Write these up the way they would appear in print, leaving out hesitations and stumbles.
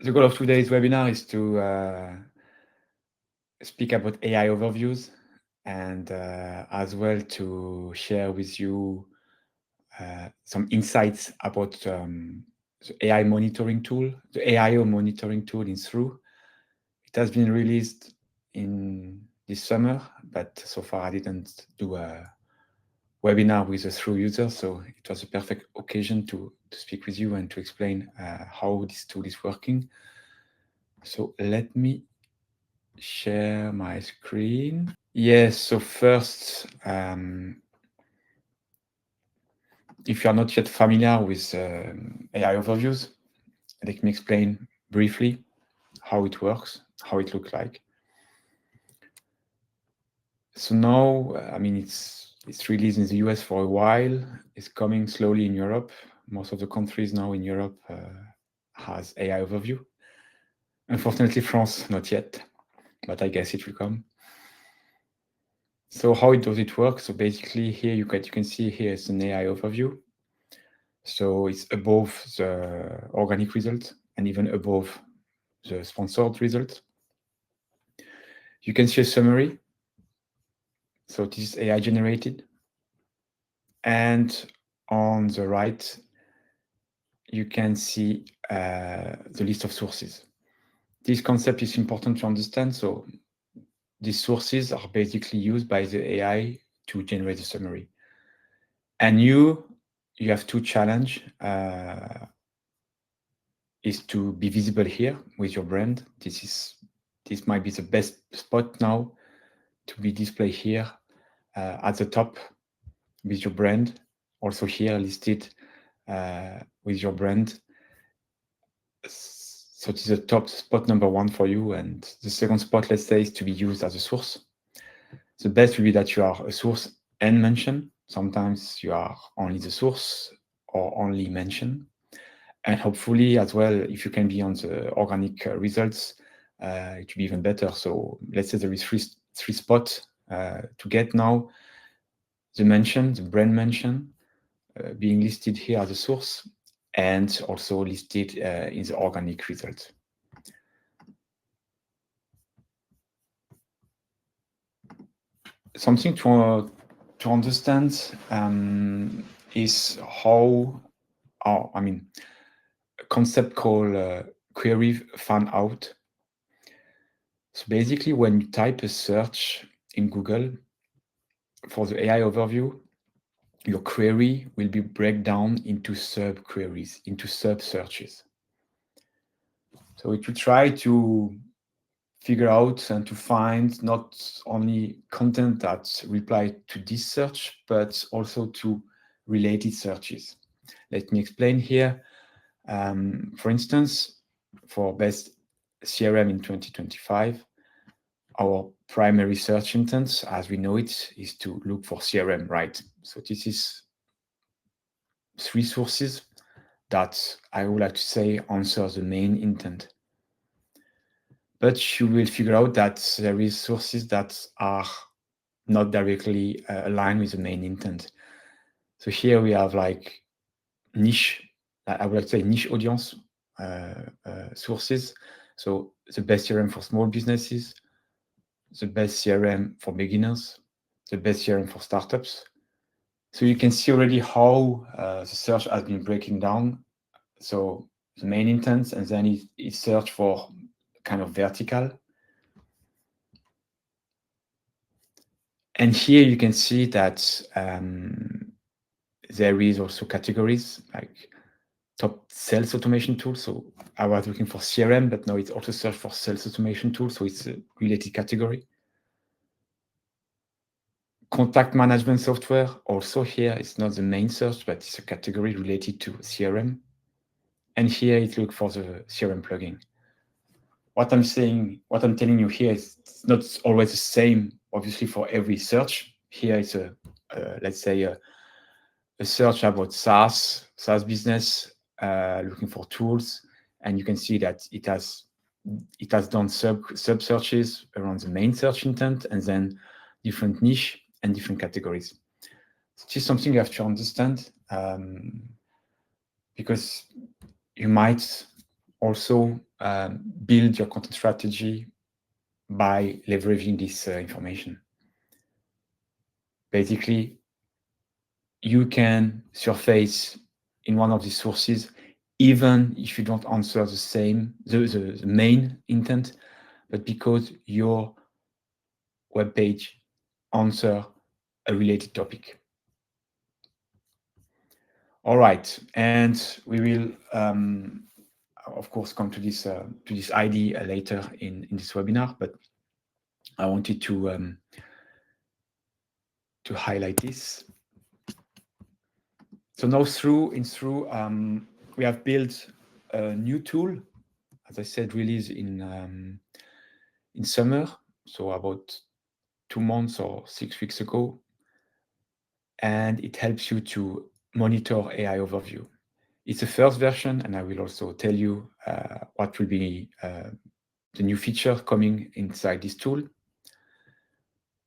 The goal of today's webinar is to speak about AI overviews and as well to share with you some insights about the AI monitoring tool, the AIO monitoring tool in thruuu. It has been released in this summer, but so far I didn't do a webinar with a thruuu user, so it was a perfect occasion to speak with you and to explain how this tool is working. So let me share my screen. Yes, so first, if you are not yet familiar with AI overviews, let me explain briefly how it works, how it looks like. So now, I mean, it's released in the US for a while. It's coming slowly in Europe. Most of the countries now in Europe has AI overview. Unfortunately, France not yet, but I guess it will come. So how does it work? So basically here you can see here is an AI overview. So it's above the organic result and even above the sponsored result. You can see a summary. So this is AI generated. And on the right, you can see the list of sources. This concept is important to understand. So these sources are basically used by the AI to generate the summary. And you have two challenges. Is to be visible here with your brand. This might be the best spot now to be displayed here at the top with your brand. Also here listed with your brand. So it is the top spot number one for you. And the second spot, let's say, is to be used as a source. The best will be that you are a source and mention. Sometimes you are only the source or only mention. And hopefully as well, if you can be on the organic results, it will be even better. So let's say there is three spots to get now. The mention, the brand mention, being listed here as a source, and also listed in the organic result. Something to understand is how, I mean, a concept called query fan out. So basically, when you type a search in Google for the AI overview, your query will be break down into sub-queries, into sub-searches. So it will try to figure out and to find not only content that reply to this search, but also to related searches. Let me explain here. For instance, for best CRM in 2025, our primary search intent, as we know it, is to look for CRM, right? So this is three sources that I would like to say answer the main intent. But you will figure out that there is sources that are not directly aligned with the main intent. So here we have like niche, I would like to say niche audience sources. So the best CRM for small businesses, the best CRM for beginners, the best CRM for startups. So you can see already how the search has been breaking down. So the main intent, and then it search for kind of vertical. And here you can see that there is also categories like top sales automation tool. So I was looking for CRM, but now it's also search for sales automation tool. So it's a related category. Contact management software, also here, it's not the main search, but it's a category related to CRM. And here it looks for the CRM plugin. What I'm telling you here is it's not always the same, obviously, for every search. Here it's let's say a search about SaaS business, looking for tools, and you can see that it has done sub searches around the main search intent, and then different niche and different categories. So this is something you have to understand because you might also build your content strategy by leveraging this information. Basically, you can surface in one of these sources, even if you don't answer the main intent, but because your web page answer a related topic. All right, and we will, of course, come to this idea later in this webinar. But I wanted to highlight this. So now in thruuu, we have built a new tool, as I said, released in summer, so about 2 months or 6 weeks ago, and it helps you to monitor AI overview. It's a first version, and I will also tell you what will be the new feature coming inside this tool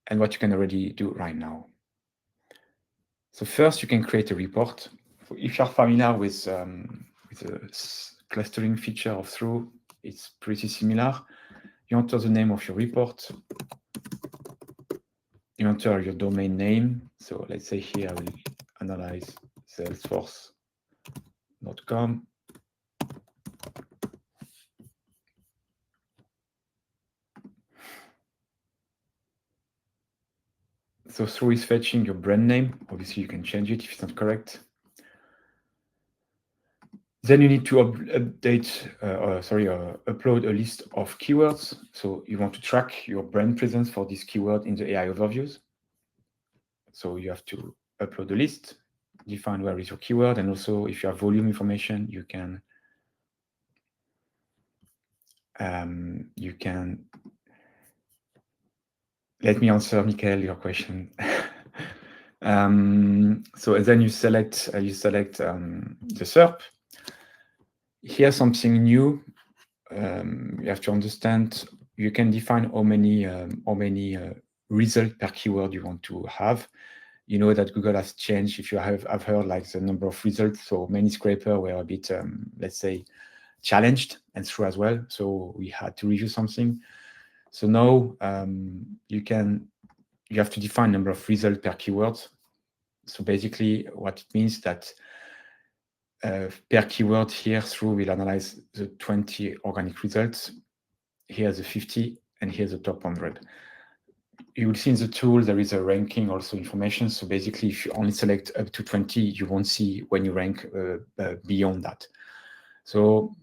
and what you can already do right now. So first, you can create a report. So if you're familiar with the clustering feature of thruuu, it's pretty similar. You enter the name of your report. You enter your domain name. So let's say here I will analyze salesforce.com. So thruuu is fetching your brand name. Obviously, you can change it if it's not correct. Then you need to upload a list of keywords. So you want to track your brand presence for this keyword in the AI overviews. So you have to upload a list, define where is your keyword, and also if you have volume information, you can let me answer, Michael, your question. So then you select the SERP. Here's something new. You have to understand. You can define how many results per keyword you want to have. You know that Google has changed. If you have heard like the number of results, so many scrapers were a bit, let's say, challenged, and thruuu as well. So we had to review something. So now you have to define number of results per keyword. So basically, what it means that per keyword here, thruuu will analyze the 20 organic results. Here's the 50, and here's the top 100. You will see in the tool there is a ranking also information. So basically, if you only select up to 20, you won't see when you rank beyond that. So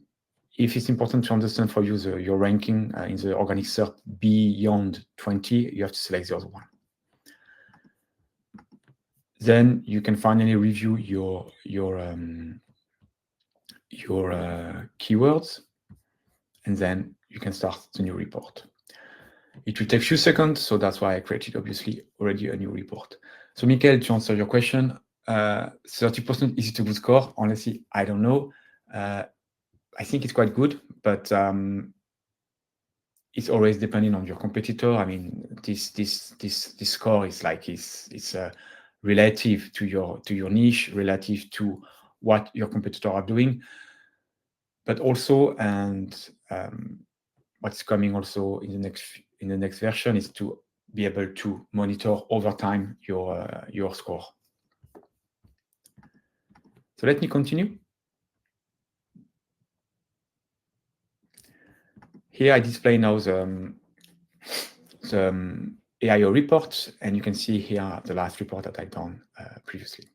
if it's important to understand for you your ranking in the organic SERP beyond 20, you have to select the other one. Then you can finally review your keywords, and then you can start the new report. It will take a few seconds, so that's why I created, obviously, already a new report. So, Michael, to answer your question, 30% easy to good score. Honestly, I don't know. I think it's quite good, but it's always depending on your competitor. I mean, this score is like it's relative to your niche, relative to what your competitor are doing, but also, and what's coming also in the next version is to be able to monitor over time your score. So let me continue. Here I display now the AIO report, and you can see here the last report that I've done previously.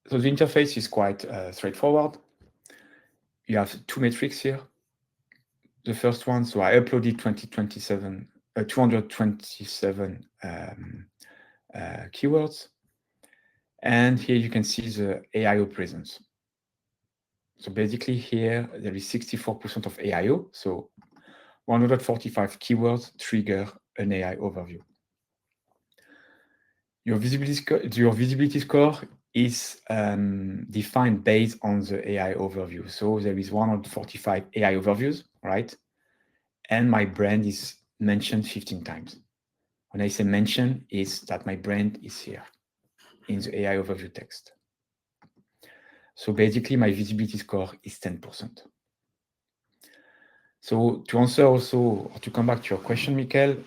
So the interface is quite straightforward. You have 2 metrics here. The first one, so I uploaded 227 keywords. And here you can see the AIO presence. So basically here, there is 64% of AIO. So 145 keywords trigger an AI overview. Your visibility score is defined based on the AI overview. So there is 145 AI overviews, right? And my brand is mentioned 15 times. When I say mention, is that my brand is here in the AI overview text. So basically, my visibility score is 10%. So to answer also, or to come back to your question, Michael,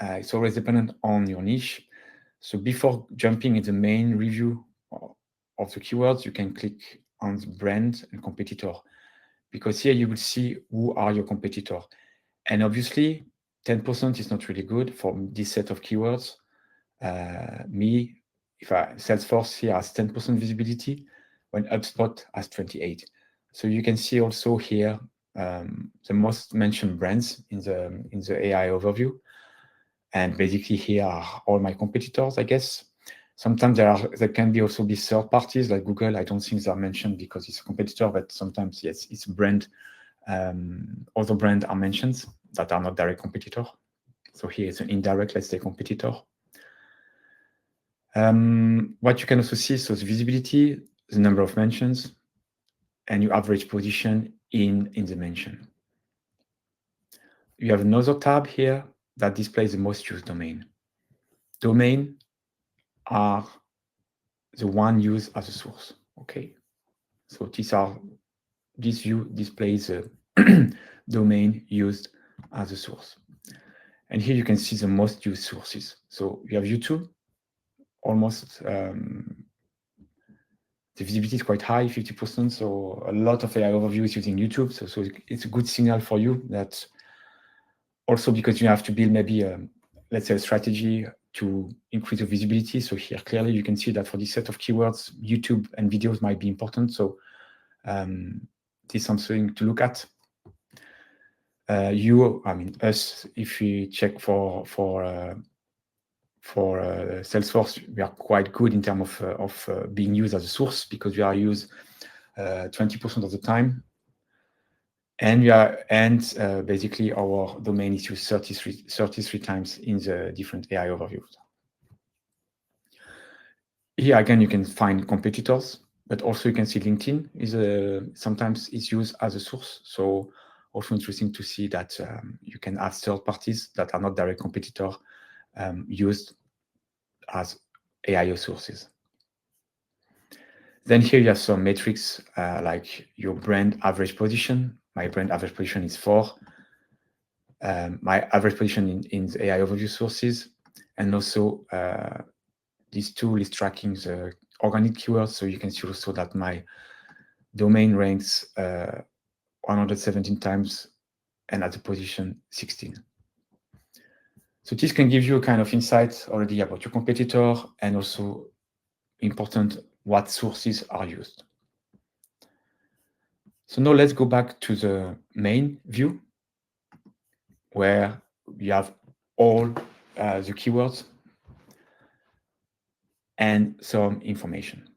it's always dependent on your niche. So before jumping in the main review of the keywords, you can click on the brand and competitor, because here you will see who are your competitor. And obviously, 10% is not really good for this set of keywords. Salesforce here has 10% visibility, when HubSpot has 28. So you can see also here the most mentioned brands in the AI overview. And basically here are all my competitors, I guess. Sometimes there can be also be third parties like Google. I don't think they're mentioned because it's a competitor, but sometimes, yes, it's a brand. Other brands are mentioned that are not direct competitor. So here it's an indirect, let's say, competitor. What you can also see, so the visibility, the number of mentions, and your average position in the mention. You have another tab here that displays the most used domain. Domain are the one used as a source. Okay, so this view displays the domain used as a source. And here you can see the most used sources. So you have YouTube, almost the visibility is quite high, 50%. So a lot of AI overview is using YouTube. So it's a good signal for you that also because you have to build maybe, let's say, a strategy to increase the visibility. So here, clearly, you can see that for this set of keywords, YouTube and videos might be important. So this is something to look at. Us, if we check for Salesforce, we are quite good in terms of being used as a source, because we are used 20% of the time, and basically our domain is used 33 times in the different AI overviews. Here again, you can find competitors, but also you can see LinkedIn is sometimes is used as a source. So also interesting to see that you can have third parties that are not direct competitor used as AIO sources. Then here you have some metrics like your brand average position. My brand average position is 4. My average position in the AI overview sources, and also this tool is tracking the organic keywords. So you can see also that my domain ranks 117 times and at the position 16. So this can give you a kind of insight already about your competitor, and also important what sources are used. So now let's go back to the main view, where we have all the keywords and some information.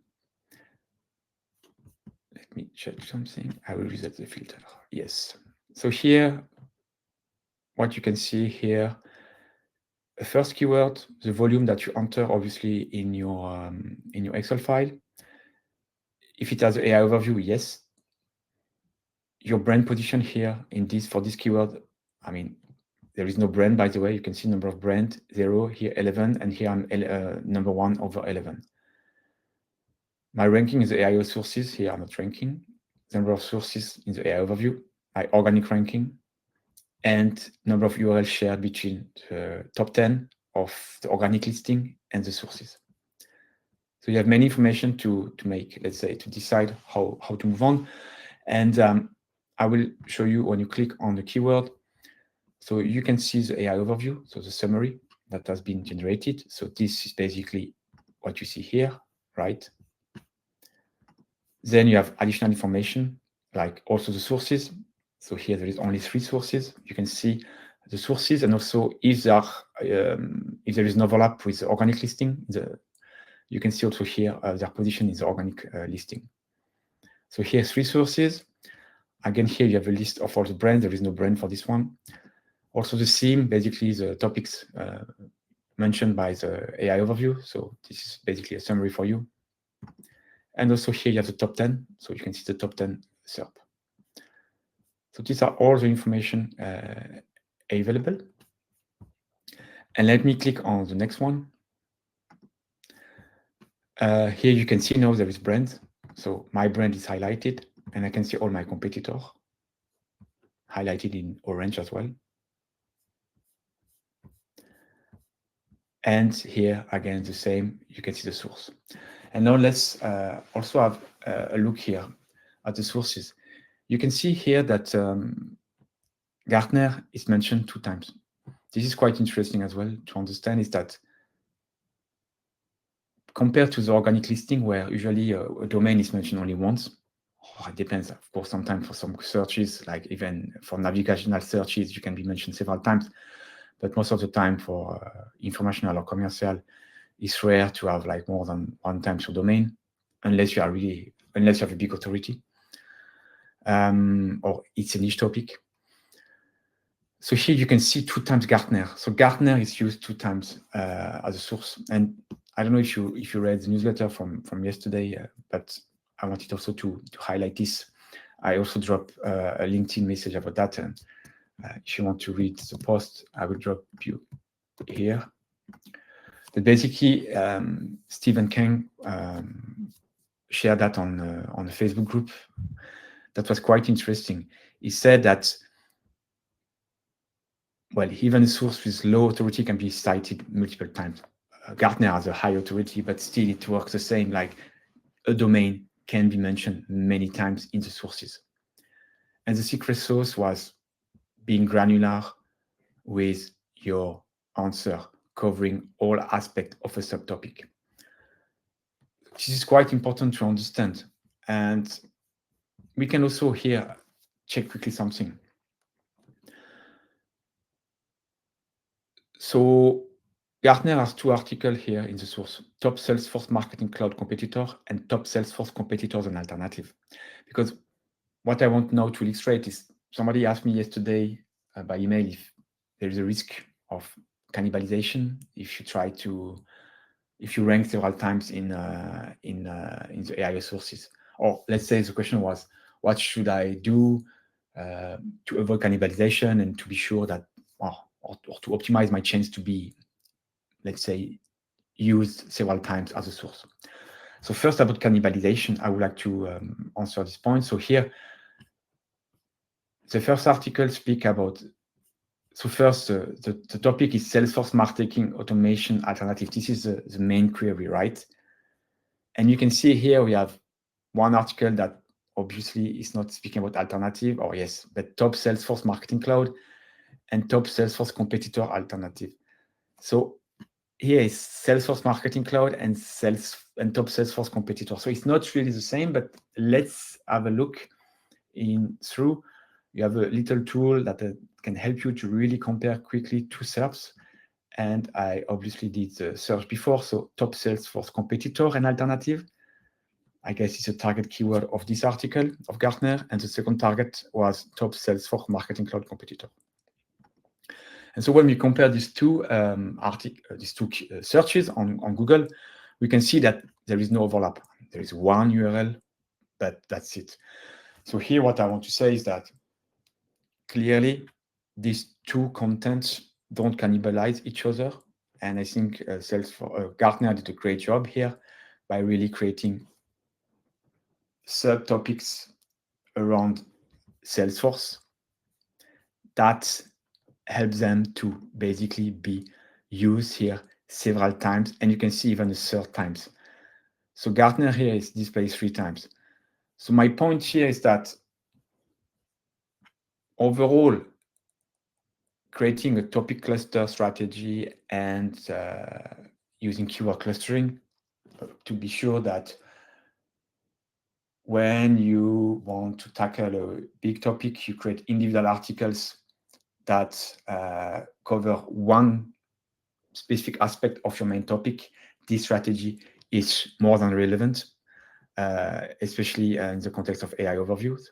Let me check something. I will reset the filter. Yes. So here, what you can see here, the first keyword, the volume that you enter, obviously in your Excel file. If it has an AI overview, yes. Your brand position here for this keyword, there is no brand, by the way. You can see number of brand 0, here 11, and here I'm number 1 over 11. My ranking is the AIO sources. Here I'm not ranking. The number of sources in the AI overview, my organic ranking, and number of URLs shared between the top 10 of the organic listing and the sources. So you have many information to make, let's say, to decide how to move on. And I will show you when you click on the keyword. So you can see the AI overview, so the summary that has been generated. So this is basically what you see here, right? Then you have additional information, like also the sources. So here there is only 3 sources. You can see the sources, and also if there is an overlap with the organic listing, you can see also here their position in the organic listing. So here 3 sources. Again, here you have a list of all the brands. There is no brand for this one. Also the theme, basically the topics mentioned by the AI overview. So this is basically a summary for you. And also here you have the top 10. So you can see the top 10 SERP. So these are all the information available. And let me click on the next one. Here you can see now there is brand. So my brand is highlighted, and I can see all my competitors highlighted in orange as well. And here, again, the same, you can see the source. And now let's also have a look here at the sources. You can see here that Gartner is mentioned 2 times. This is quite interesting as well to understand, is that compared to the organic listing, where usually a domain is mentioned only once, it depends, of course, sometimes for some searches, like even for navigational searches, you can be mentioned several times. But most of the time for informational or commercial, it's rare to have like more than 1 time your domain, unless you have a big authority, or it's a niche topic. So here you can see 2 times Gartner. So Gartner is used 2 times as a source. And I don't know if you read the newsletter from yesterday, but I wanted also to highlight this. I also dropped a LinkedIn message about that. And if you want to read the post, I will drop you here. But basically, Stephen King shared that on the Facebook group. That was quite interesting. He said that, well, even a source with low authority can be cited multiple times. Gartner has a high authority, but still it works the same, like a domain can be mentioned many times in the sources. And the secret sauce was being granular with your answer, covering all aspects of a subtopic. This is quite important to understand. And we can also here check quickly something. So Gartner has 2 articles here in the source: top Salesforce Marketing Cloud competitor and top Salesforce competitors and alternative. Because what I want now to illustrate is, somebody asked me yesterday by email if there is a risk of cannibalization if you rank several times in the AIO sources. Or let's say the question was, what should I do to avoid cannibalization and to be sure that, or to optimize my chance to be, let's say, used several times as a source. So first, about cannibalization, I would like to answer this point. So here, the first article speak about, so first, the topic is Salesforce Marketing Automation Alternative. This is the main query, right? And you can see here we have one article that obviously is not speaking about alternative, or yes, but top Salesforce Marketing Cloud and top Salesforce competitor alternative. So here is Salesforce Marketing Cloud and top Salesforce competitor. So it's not really the same, but let's have a look in through. You have a little tool that can help you to really compare quickly 2 SERPs. And I obviously did the search before. So top Salesforce competitor and alternative, I guess it's a target keyword of this article of Gartner. And the second target was top Salesforce Marketing Cloud competitor. And so when we compare these 2 searches on Google, we can see that there is no overlap. There is one URL, but that's it. So here what I want to say is that clearly these 2 contents don't cannibalize each other. And I think Gartner did a great job here by really creating subtopics around Salesforce that helps them to basically be used here several times, and you can see even the 3rd times. So Gartner here is displayed 3 times. So my point here is that overall, creating a topic cluster strategy and using keyword clustering to be sure that when you want to tackle a big topic, you create individual articles that cover one specific aspect of your main topic. This strategy is more than relevant, especially in the context of AI overviews.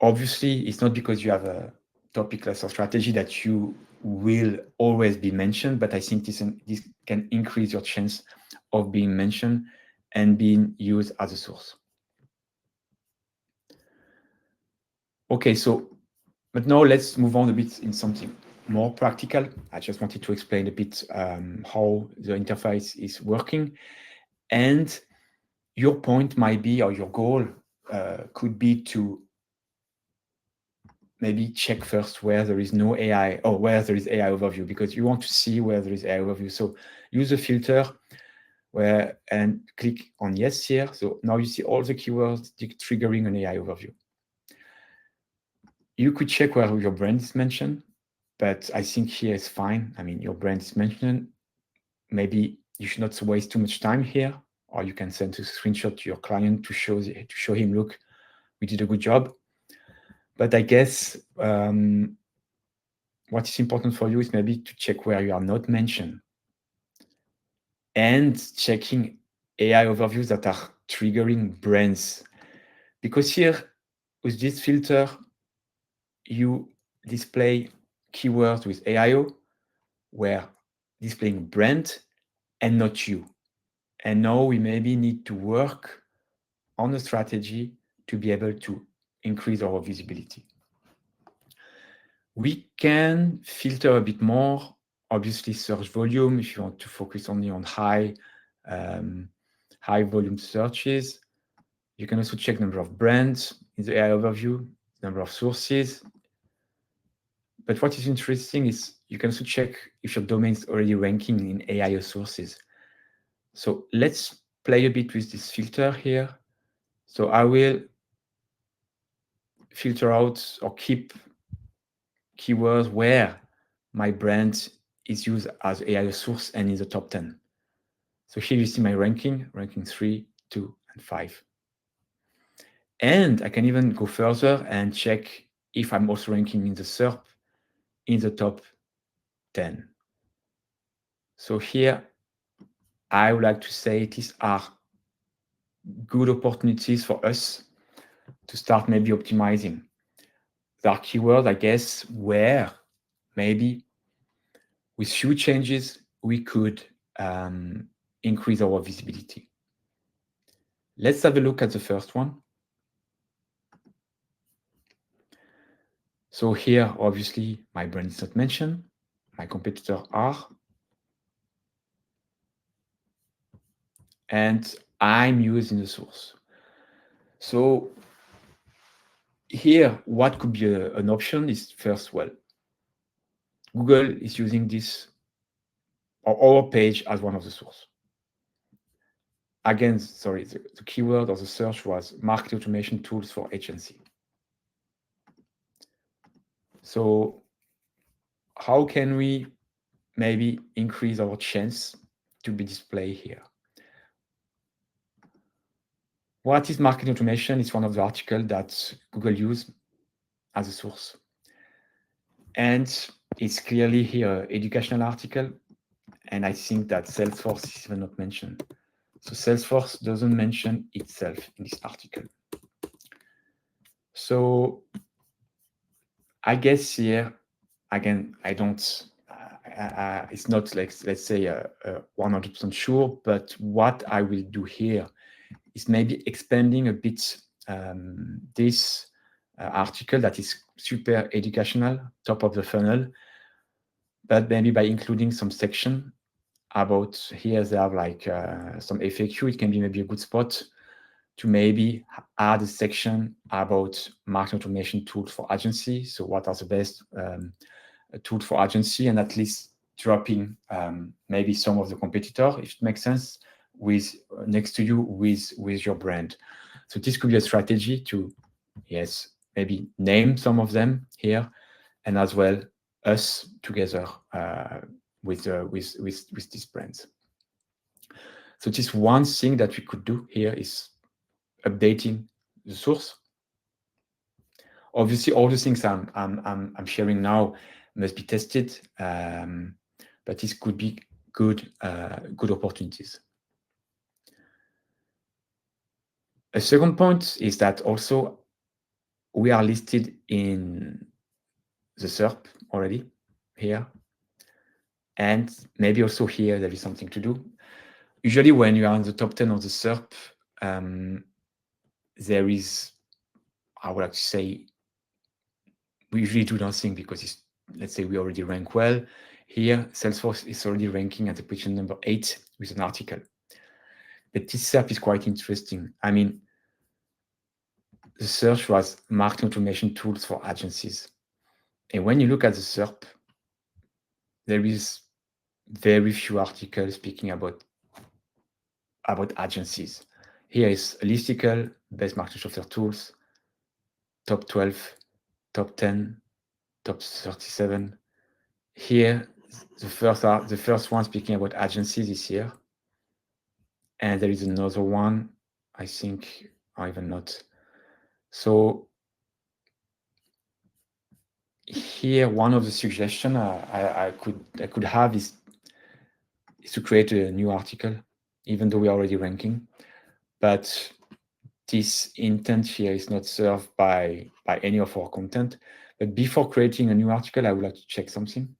Obviously, it's not because you have a topic cluster strategy that you will always be mentioned, but I think this can increase your chance of being mentioned and being used as a source. Okay, but now let's move on a bit in something more practical. I just wanted to explain a bit how the interface is working. And your point might be, or your goal could be to maybe check first where there is no AI or where there is AI overview, because you want to see where there is AI overview. So use a filter and click on yes here. So now you see all the keywords triggering an AI overview. You could check where your brand is mentioned, but I think here is fine. I mean, your brand is mentioned. Maybe you should not waste too much time here, or you can send a screenshot to your client to show him, look, we did a good job. But I guess what is important for you is maybe to check where you are not mentioned and checking AI overviews that are triggering brands. Because here, with this filter, you display keywords with AIO where displaying brand and not you. And now we maybe need to work on a strategy to be able to increase our visibility. We can filter a bit more, obviously search volume if you want to focus only on high volume searches. You can also check number of brands in the AI overview, number of sources. But what is interesting is you can also check if your domain is already ranking in AIO sources. So let's play a bit with this filter here. So I will filter out or keep keywords where my brand is used as AI source and in the top 10. So here you see my ranking 3, 2, and 5. And I can even go further and check if I'm also ranking in the SERP in the top 10. So here, I would like to say these are good opportunities for us to start maybe optimizing. There are keywords, I guess, where maybe with few changes, we could increase our visibility. Let's have a look at the first one. So here, obviously, my brand is not mentioned. My competitors are. And I'm using the source. So here, what could be an option is first, well, Google is using this or our page as one of the source. Again, sorry, the keyword or the search was marketing automation tools for agency. So how can we maybe increase our chance to be displayed here? What is marketing automation? It's one of the articles that Google used as a source. And it's clearly here an educational article. And I think that Salesforce is even not mentioned. So Salesforce doesn't mention itself in this article. So I guess here, again, I don't, it's not like, let's say, 100% sure, but what I will do here is maybe expanding a bit this article that is super educational, top of the funnel, but maybe by including some section about here they have like some FAQ. It can be maybe a good spot to maybe add a section about marketing automation tools for agency. So what are the best tools for agency, and at least dropping maybe some of the competitor, if it makes sense, with next to you with your brand. So this could be a strategy to, yes, maybe name some of them here, and as well us together with these brands. So just one thing that we could do here is updating the source. Obviously, all the things I'm sharing now must be tested, but this could be good opportunities. A second point is that also we are listed in the SERP already here, and maybe also here there is something to do. Usually, when you are in the top 10 of the SERP, there is, I would like to say, we usually do nothing because it's, let's say we already rank well. Here, Salesforce is already ranking at the position number 8 with an article. But this SERP is quite interesting. I mean, the search was marketing automation tools for agencies. And when you look at the SERP, there is very few articles speaking about agencies. Here is a listicle, best marketing software tools, top 12, top 10, top 37. Here, the first one speaking about agencies is here. And there is another one, I think, or even not. So here, one of the suggestions I could have is to create a new article, even though we're already ranking. But this intent here is not served by any of our content. But before creating a new article, I would like to check something.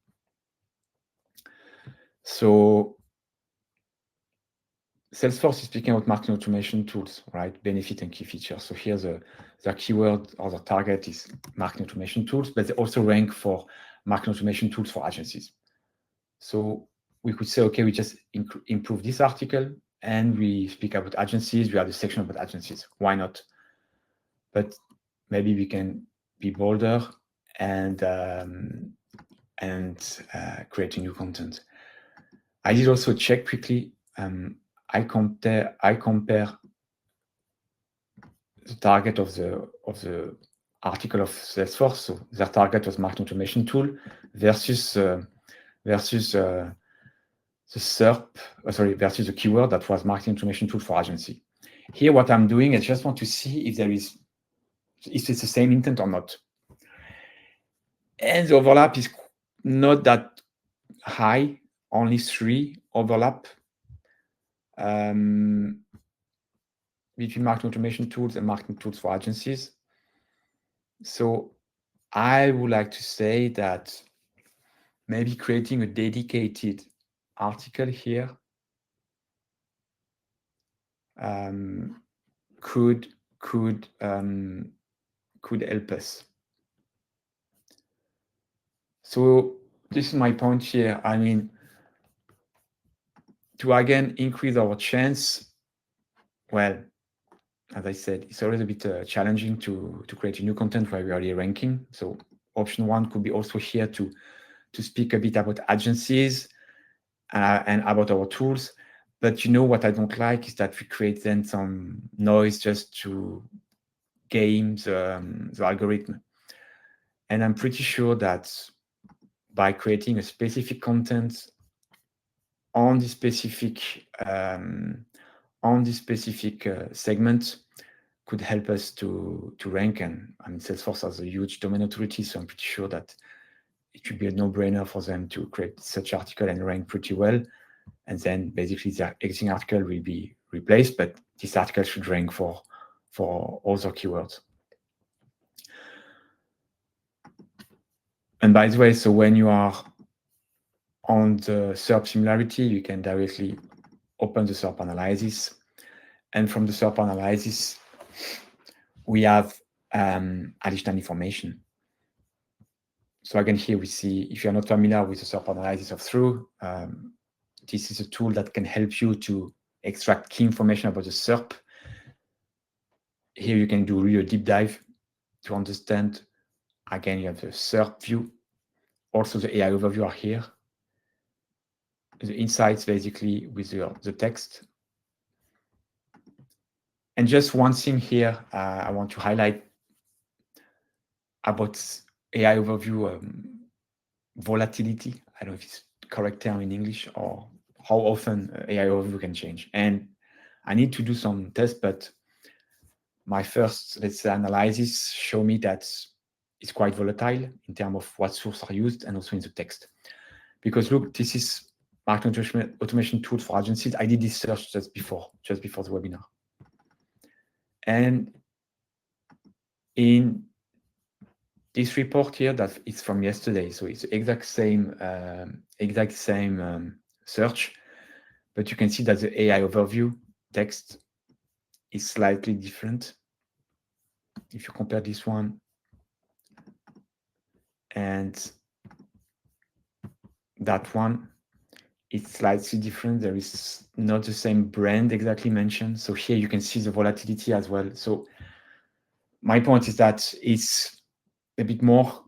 So Salesforce is speaking about marketing automation tools, right? Benefit and key features. So here the keyword or the target is marketing automation tools, but they also rank for marketing automation tools for agencies. So we could say, okay, we just improve this article and we speak about agencies. We have the section about agencies. Why not? But maybe we can be bolder and create new content. I did also check quickly. I compare the target of the article of Salesforce. So their target was marketing automation tool versus the SERP, versus the keyword that was marketing automation tool for agency. Here, what I'm doing is just want to see if it's the same intent or not. And the overlap is not that high, only 3 overlap between marketing automation tools and marketing tools for agencies. So I would like to say that maybe creating a dedicated article here could help us. So this is my point here. I mean, to again increase our chance, well, as I said, it's always a bit challenging to create new content while we're already ranking. So option 1 could be also here to speak a bit about agencies and about our tools. But what I don't like is that we create then some noise just to game the algorithm. And I'm pretty sure that by creating a specific content on this specific segment could help us to rank. And I mean, Salesforce has a huge domain authority, so I'm pretty sure that it should be a no-brainer for them to create such article and rank pretty well. And then basically the existing article will be replaced, but this article should rank for other keywords. And by the way, so when you are on the SERP similarity, you can directly open the SERP analysis. And from the SERP analysis, we have additional information. So again, here we see, if you're not familiar with the SERP analysis of thruuu, this is a tool that can help you to extract key information about the SERP. Here you can do really a deep dive to understand. Again, you have the SERP view. Also, the AI overview are here. The insights basically with the text. And just one thing here I want to highlight about AI overview volatility. I don't know if it's the correct term in English, or how often AI overview can change. And I need to do some tests, but my first, let's say, analysis show me that it's quite volatile in terms of what sources are used and also in the text. Because look, this is marketing automation tools for agencies. I did this search just before the webinar. And in this report here, that is from yesterday, so it's the exact same search, but you can see that the AI overview text is slightly different. If you compare this one and that one, it's slightly different. There is not the same brand exactly mentioned. So here you can see the volatility as well. So my point is that it's a bit more,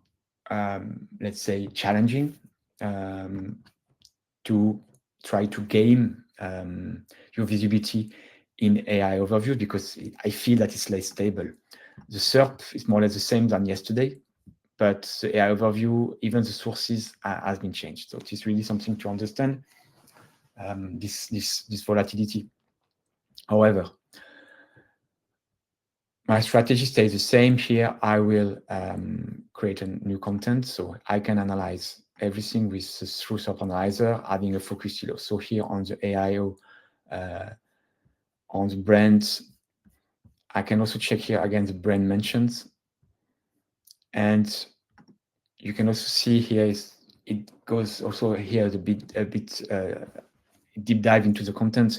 let's say, challenging to try to gain your visibility in AI overview, because I feel that it's less stable. The SERP is more or less the same than yesterday, but the AI overview, even the sources has been changed. So it is really something to understand, this volatility. However, my strategy stays the same here. I will create a new content so I can analyze everything with the through SERP analyzer, adding a focus silo. So here on the AIO, on the brands, I can also check here again the brand mentions, and you can also see here it goes also here a bit deep dive into the content.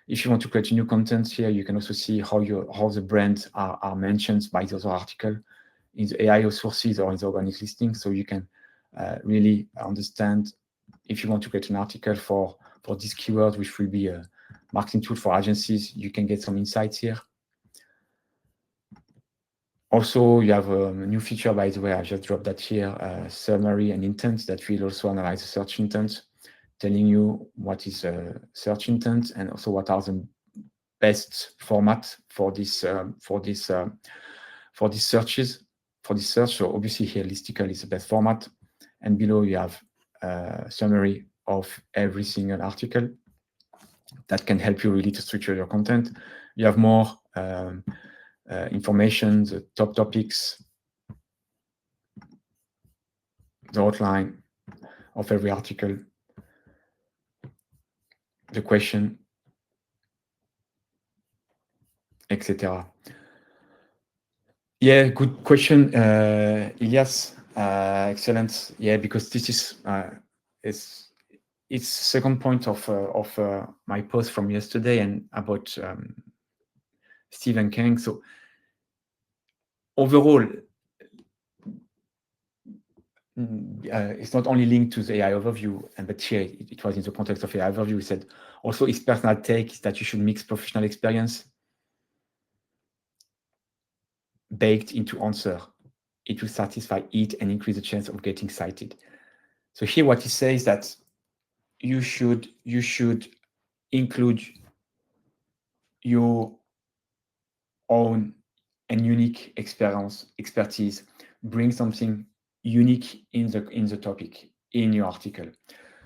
If you want to create new content here, you can also see how the brands are mentioned by the other article in the AIO sources or in the organic listing. So you can really understand if you want to create an article for this keyword, which will be a marketing tool for agencies, you can get some insights here. Also, you have a new feature, by the way, I just dropped that here, summary and intent, that will also analyze the search intent, telling you what is search intent and also what are the best format for this searches, for this search. So obviously here listicle is the best format, and below you have a summary of every single article that can help you really to structure your content. You have more information, the top topics, the outline of every article, the question, etc. Yeah, good question, Elias. Excellent. Yeah, because this is it's second point of my post from yesterday and about Stephen King. So overall, it's not only linked to the AI overview, but here it was in the context of AI overview. He said also his personal take is that you should mix professional experience baked into answer. It will satisfy it and increase the chance of getting cited. So here what he says that you should include your own and unique expertise, bring something unique in the topic in your article.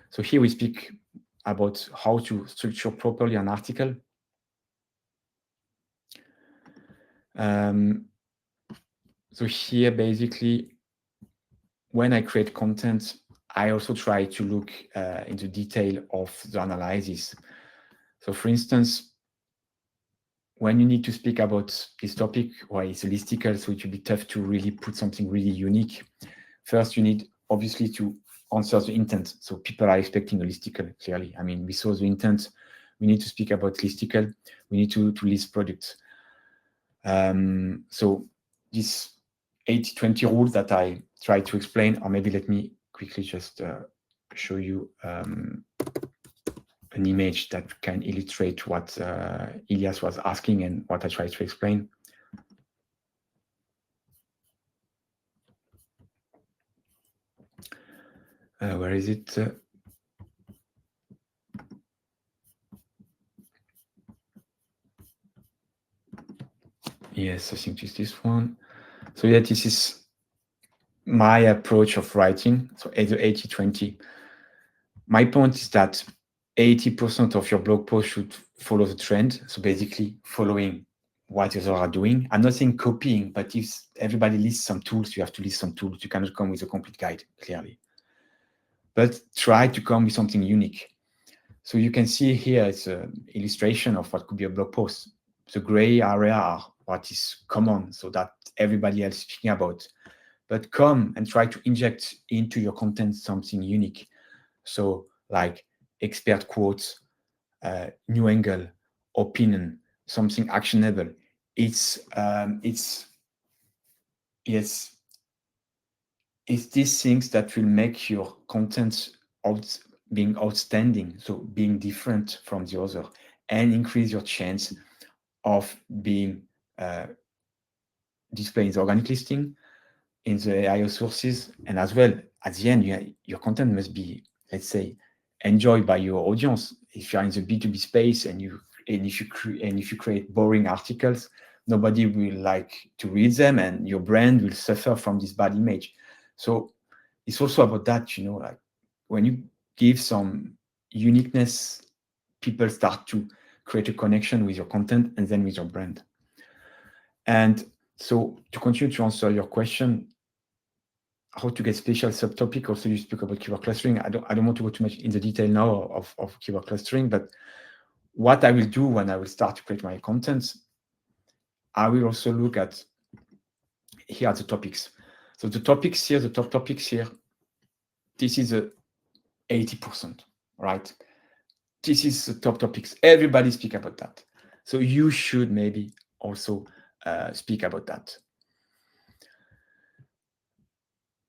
So here we speak about how to structure properly an article. So here basically, when I create content, I also try to look into detail of the analysis. So for instance, when you need to speak about this topic, why it's a listicle, so it will be tough to really put something really unique. First, you need obviously to answer the intent. So people are expecting a listicle, clearly. I mean, we saw the intent. We need to speak about listicle. We need to list products. So this 80-20 rule that I try to explain, or maybe let me quickly just show you an image that can illustrate what Elias was asking and what I try to explain. Where is it? Yes, I think it's this one. So yeah, this is my approach of writing. So the 80-20. My point is that 80% of your blog post should follow the trend. So basically following what others are doing. I'm not saying copying, but if everybody lists some tools, you have to list some tools. You cannot come with a complete guide, clearly. But try to come with something unique. So you can see here, it's an illustration of what could be a blog post. The gray area are what is common, so that everybody else is speaking about. But come and try to inject into your content something unique. So like expert quotes, new angle, opinion, something actionable. It's these things that will make your content being outstanding, so being different from the other, and increase your chance of being displayed in the organic listing, in the AIO sources, and as well, at the end, your content must be, let's say, enjoyed by your audience. If you are in the B2B space and if you create boring articles, nobody will like to read them, and your brand will suffer from this bad image. So it's also about that, like when you give some uniqueness, people start to create a connection with your content and then with your brand. And so to continue to answer your question, how to get special subtopic. Also, you speak about keyword clustering. I don't want to go too much in the detail now of keyword clustering, but what I will do when I will start to create my content, I will also look at here are the topics. So the topics here, the top topics here, this is a 80%, right? This is the top topics. Everybody speak about that. So you should maybe also speak about that.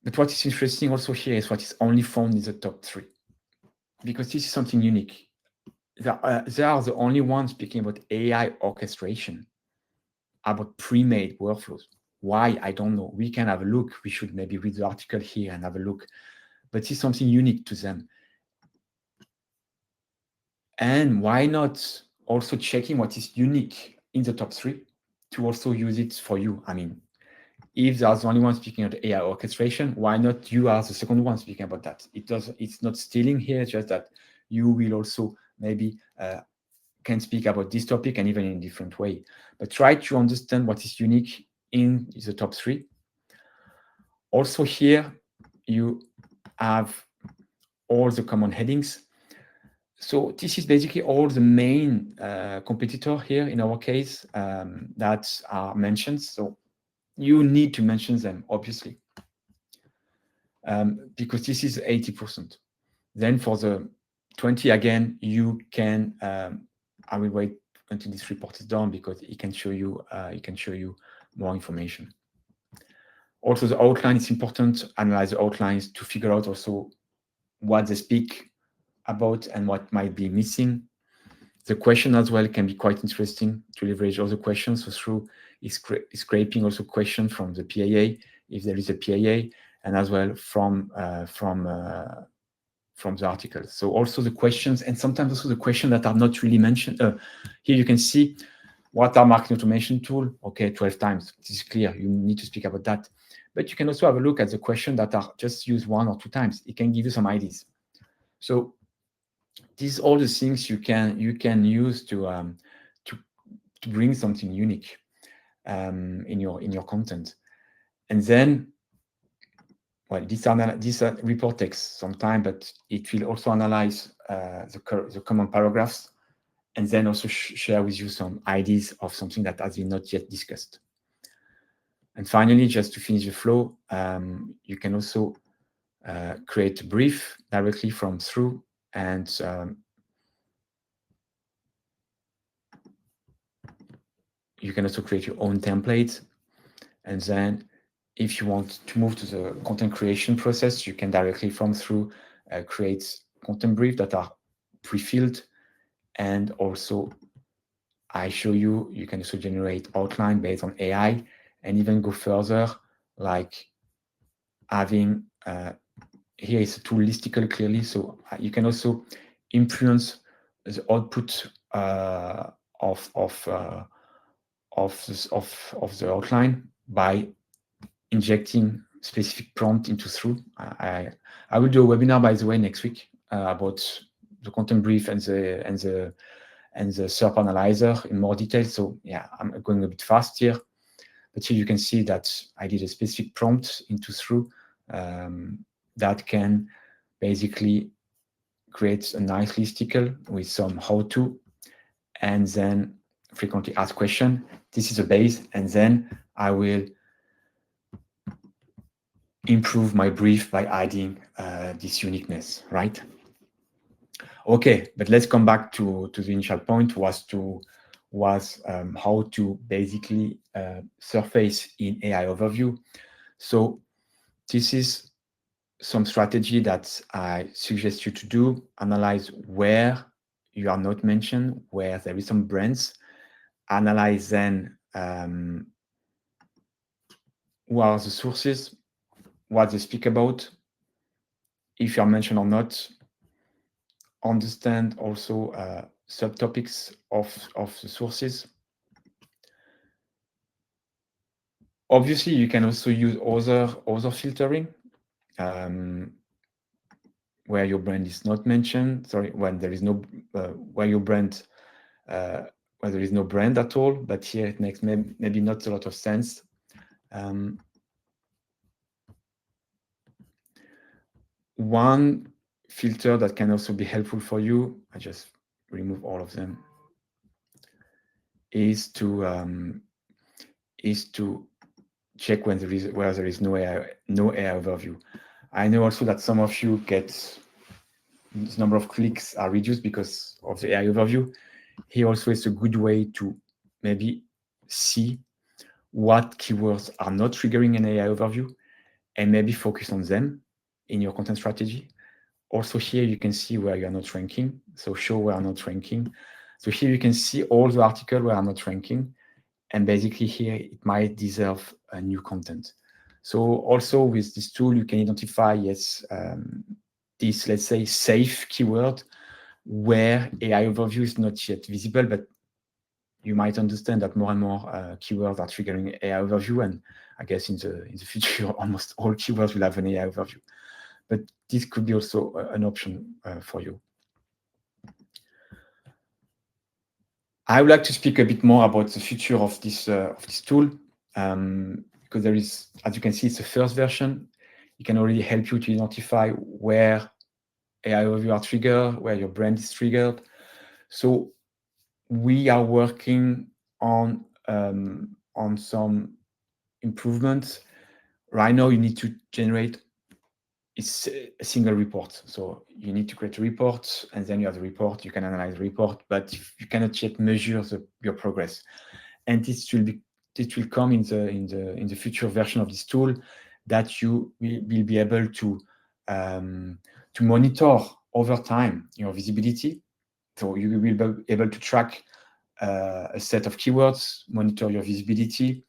But what is interesting also here is what is only found in the top 3, because this is something unique. They are the only ones speaking about AI orchestration, about pre-made workflows. Why? I don't know. We can have a look. We should maybe read the article here and have a look. But it's something unique to them. And why not also checking what is unique in the top 3 to also use it for you? I mean, if there's only one speaking about AI orchestration, why not you are the second one speaking about that? It's not stealing here, it's just that you will also maybe can speak about this topic and even in a different way. But try to understand what is unique in the top 3. Also here, you have all the common headings. So this is basically all the main competitor here in our case that are mentioned. So you need to mention them, obviously, because this is 80%. Then for the 20, again, you can, I will wait until this report is done because it can show you more information. Also, the outline is important. Analyze the outlines to figure out also what they speak about and what might be missing. The question as well can be quite interesting to leverage all the questions. So through scraping also questions from the PAA, if there is a PAA, and as well from the articles. So also the questions, and sometimes also the questions that are not really mentioned. Here you can see what are marketing automation tool. Okay, 12 times. This is clear. You need to speak about that. But you can also have a look at the questions that are just used 1 or 2 times. It can give you some ideas. So these are all the things you can use to bring something unique in your content. And then, well, this report takes some time, but it will also analyze the common paragraphs, and then also share with you some ideas of something that has been not yet discussed. And finally, just to finish the flow, you can also create a brief directly from through, and you can also create your own template. And then if you want to move to the content creation process, you can directly from through create content brief that are pre-filled. And also I show you can also generate outline based on AI and even go further, like having here is a tool listicle clearly. So you can also influence the output of the outline by injecting specific prompt into through. I will do a webinar, by the way, next week about the content brief and the SERP analyzer in more detail. So yeah, I'm going a bit fast here, but here you can see that I did a specific prompt into through that can basically create a nice listicle with some how-to, and then frequently asked question. This is a base, and then I will improve my brief by adding this uniqueness, right? Okay, but let's come back to the initial point was how to basically surface in AI overview. So this is some strategy that I suggest you to do. Analyze where you are not mentioned, where there is some brands. Analyze then who are the sources, what they speak about, if you are mentioned or not. Understand also subtopics of the sources. Obviously, you can also use other filtering where your brand is not mentioned. Sorry, when there is no where your brand where there is no brand at all. But here it makes maybe not a lot of sense. One filter that can also be helpful for you, I just remove all of them, is to check where there is no AI overview. I know also that some of you get this number of clicks are reduced because of the AI overview. Here also is a good way to maybe see what keywords are not triggering an AI overview and maybe focus on them in your content strategy. Also here you can see where you are not ranking. So show where I'm not ranking. So here you can see all the articles where I'm not ranking. And basically here it might deserve a new content. So also with this tool, you can identify, yes, this, let's say, safe keyword where AI overview is not yet visible, but you might understand that more and more keywords are triggering AI overview, and I guess in the future, almost all keywords will have an AI overview. But this could be also an option for you. I would like to speak a bit more about the future of this tool, because there is, as you can see, it's the first version. It can already help you to identify where AI overview are triggered, where your brand is triggered. So we are working on some improvements. Right now, you need to generate a single report. So you need to create a report, and then you have the report. You can analyze the report, but you cannot yet measure your progress. And this will come in the future version of this tool, that you will be able to monitor over time your visibility. So you will be able to track a set of keywords, monitor your visibility.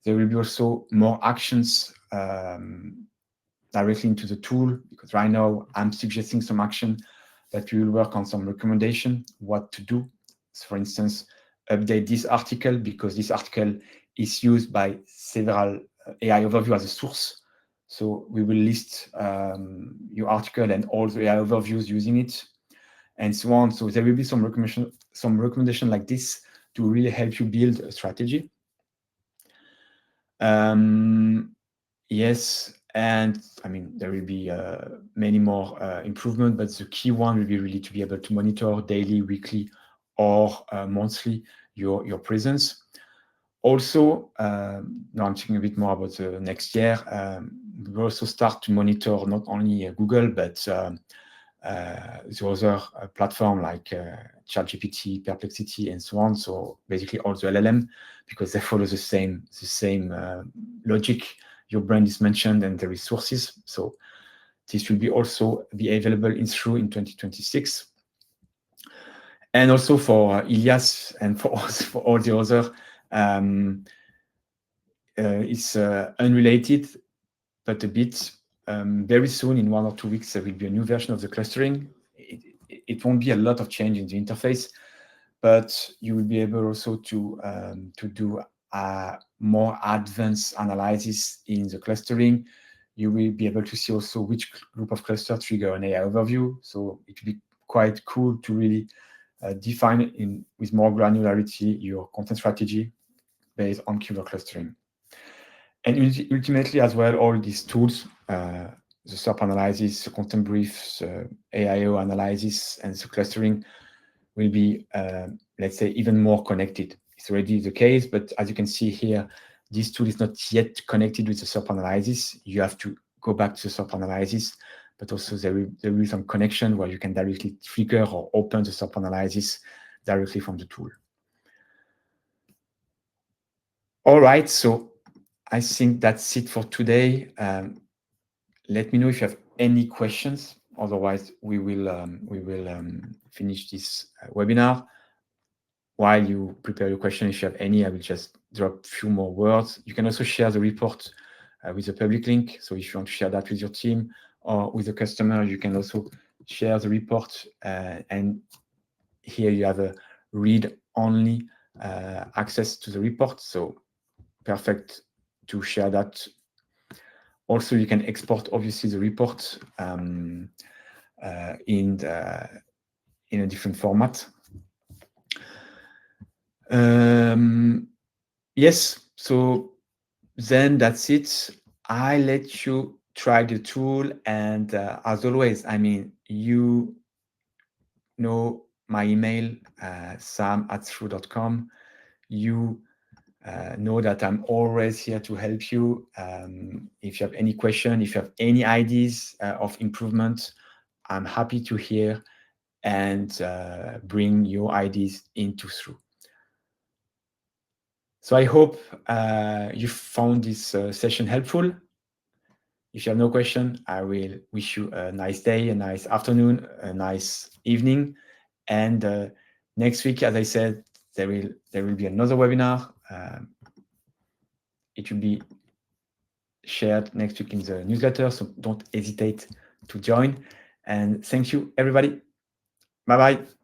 There will be also more actions directly into the tool, because right now I'm suggesting some action, but we will work on some recommendation, what to do. So for instance, update this article because this article is used by several AI overview as a source. So we will list your article and all the AI overviews using it, and so on. So there will be some recommendation like this to really help you build a strategy. Yes, and I mean, there will be many more improvements, but the key one will be really to be able to monitor daily, weekly, or monthly your presence. Also, now I'm thinking a bit more about the next year. We'll also start to monitor not only Google, but the other platform like ChatGPT, Perplexity, and so on. So basically all the LLM, because they follow the same logic. Your brand is mentioned and the resources. So this will also be available in thruuu in 2026. And also for Ilias and for all the other, it's unrelated, but a bit. Very soon, in 1 or 2 weeks, there will be a new version of the clustering. It won't be a lot of change in the interface, but you will be able also to do more advanced analysis in the clustering. You will be able to see also which group of clusters trigger an AI overview. So it will be quite cool to really define with more granularity your content strategy based on keyword clustering. And ultimately as well, all these tools, the SERP analysis, the content briefs, AIO analysis, and the clustering will be, let's say, even more connected. It's already the case, but as you can see here, this tool is not yet connected with the SERP analysis. You have to go back to the SERP analysis, but also there will be some connection where you can directly trigger or open the SERP analysis directly from the tool. All right, so I think that's it for today. Let me know if you have any questions. Otherwise, we will finish this webinar. While you prepare your question, if you have any, I will just drop a few more words. You can also share the report with a public link. So if you want to share that with your team or with a customer, you can also share the report. And here you have a read-only access to the report. So perfect to share that. Also, you can export, obviously, the report in a different format. Yes, so then that's it. I let you try the tool, and as always, I mean, you know my email, sam@thruuu.com. You know that I'm always here to help you. If you have any question, if you have any ideas of improvement, I'm happy to hear and bring your ideas into thruuu. So I hope you found this session helpful. If you have no question, I will wish you a nice day, a nice afternoon, a nice evening. And next week, as I said, there will be another webinar. It will be shared next week in the newsletter, so don't hesitate to join. And thank you, everybody. Bye-bye.